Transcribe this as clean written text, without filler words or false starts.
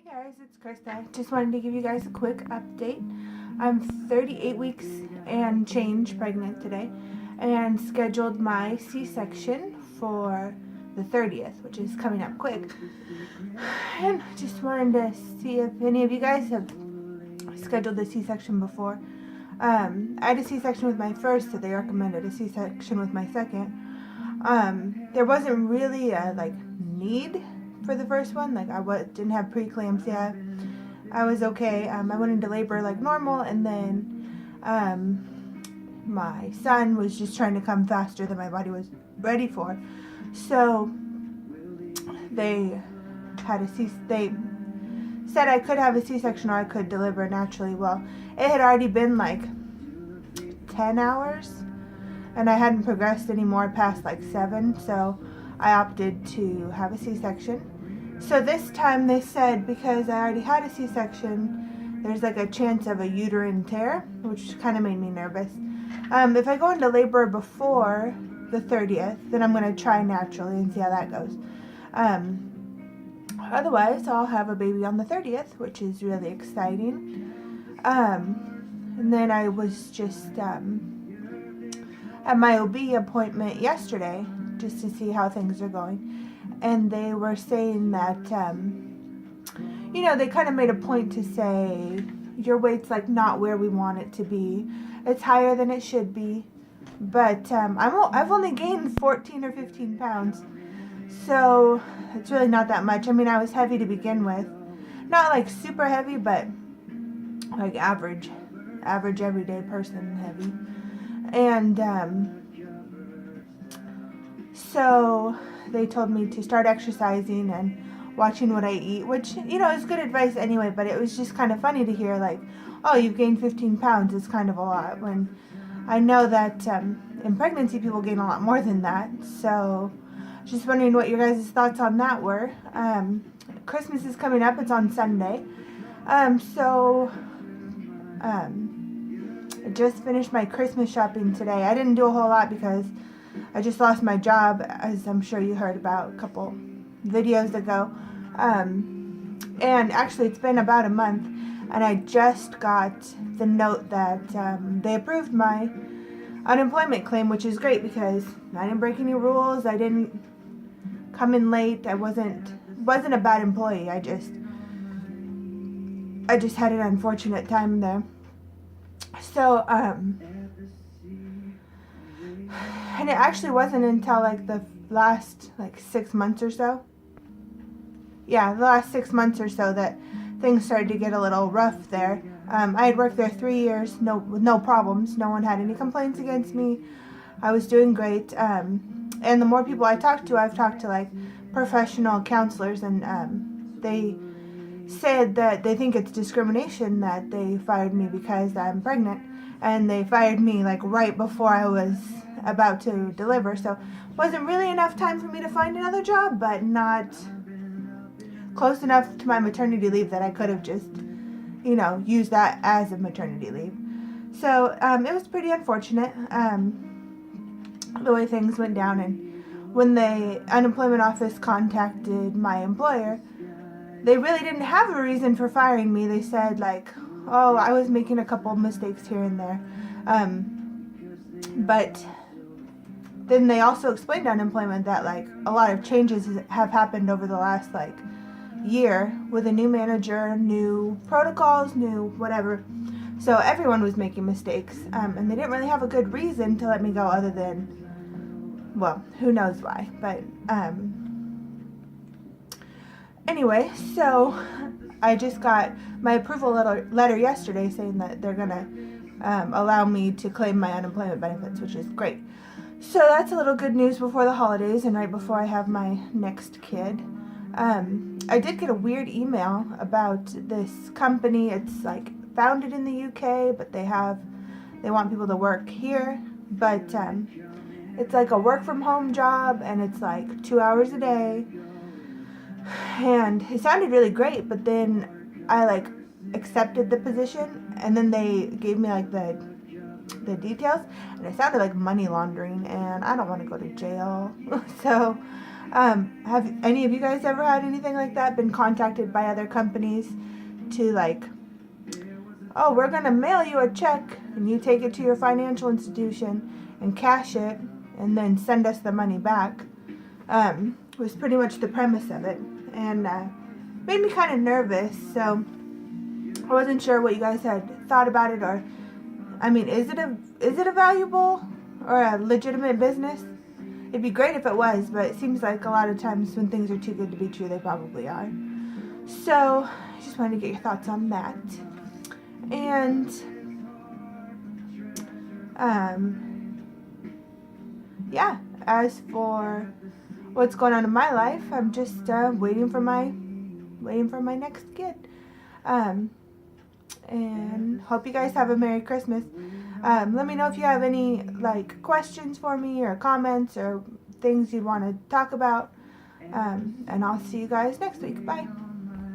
Guys, it's Krista. Just wanted to give you guys a quick update. I'm 38 weeks and change pregnant today and scheduled my C-section for the 30th, which is coming up quick. And just wanted to see if any of you guys have scheduled a C-section before. I had a C-section with my first, so they recommended a C-section with my second. There wasn't really a need for the first one. Didn't have preeclampsia. I was okay. I went into labor like normal, and then my son was just trying to come faster than my body was ready for. So they said I could have a C-section or I could deliver naturally. Well, it had already been like 10 hours, and I hadn't progressed anymore past like 7, so I opted to have a C-section. So this time they said, because I already had a C-section, there's like a chance of a uterine tear, which kind of made me nervous. If I go into labor before the 30th, then I'm going to try naturally and see how that goes. Otherwise, I'll have a baby on the 30th, which is really exciting. And then I was just at my OB appointment yesterday just to see how things are going. And they were saying that, they kind of made a point to say, your weight's like not where we want it to be. It's higher than it should be. But I've only gained 14 or 15 pounds. So it's really not that much. I mean, I was heavy to begin with. Not like super heavy, but like average everyday person heavy. And so they told me to start exercising and watching what I eat, which, is good advice anyway, but it was just kind of funny to hear, like, oh, you've gained 15 pounds is kind of a lot, when I know that in pregnancy people gain a lot more than that. So just wondering what your guys' thoughts on that were. Christmas is coming up. It's on Sunday. I just finished my Christmas shopping today. I didn't do a whole lot because I just lost my job, as I'm sure you heard about a couple videos ago. And actually, it's been about a month, and I just got the note that they approved my unemployment claim, which is great because I didn't break any rules. I didn't come in late. I wasn't a bad employee. I just had an unfortunate time there. So, and it actually wasn't until the last 6 months or so. Yeah, the last 6 months or so that things started to get a little rough there. I had worked there 3 years, with no problems. No one had any complaints against me. I was doing great. And the more people I talked to, I've talked to professional counselors, and they said that they think it's discrimination that they fired me because I'm pregnant, and they fired me right before I was about to deliver. So wasn't really enough time for me to find another job, but not close enough to my maternity leave that I could have just used that as a maternity leave. So it was pretty unfortunate the way things went down. And when the unemployment office contacted my employer, they really didn't have a reason for firing me. They said oh, I was making a couple of mistakes here and there. But then they also explained to unemployment that a lot of changes have happened over the last year with a new manager, new protocols, new whatever. So everyone was making mistakes, and they didn't really have a good reason to let me go other than, well, who knows why. But anyway, so I just got my approval letter yesterday saying that they're going to allow me to claim my unemployment benefits, which is great. So that's a little good news before the holidays and right before I have my next kid. I did get a weird email about this company. It's founded in the UK, but they want people to work here. But it's a work from home job, and it's 2 hours a day. And it sounded really great, but then I accepted the position, and then they gave me the details, and it sounded like money laundering, and I don't want to go to jail. So Have any of you guys ever had anything like that? Been contacted by other companies to like, oh, we're going to mail you a check and you take it to your financial institution and cash it and then send us the money back. Was pretty much the premise of it, and made me kind of nervous, so I wasn't sure what you guys had thought about it, or, I mean, is it a valuable or a legitimate business? It'd be great if it was, but it seems like a lot of times when things are too good to be true, they probably are. So, I just wanted to get your thoughts on that. And, yeah, as for what's going on in my life, I'm just waiting for my next kid. And hope you guys have a Merry Christmas. Let me know if you have any like questions for me or comments or things you want to talk about. And I'll see you guys next week. Bye.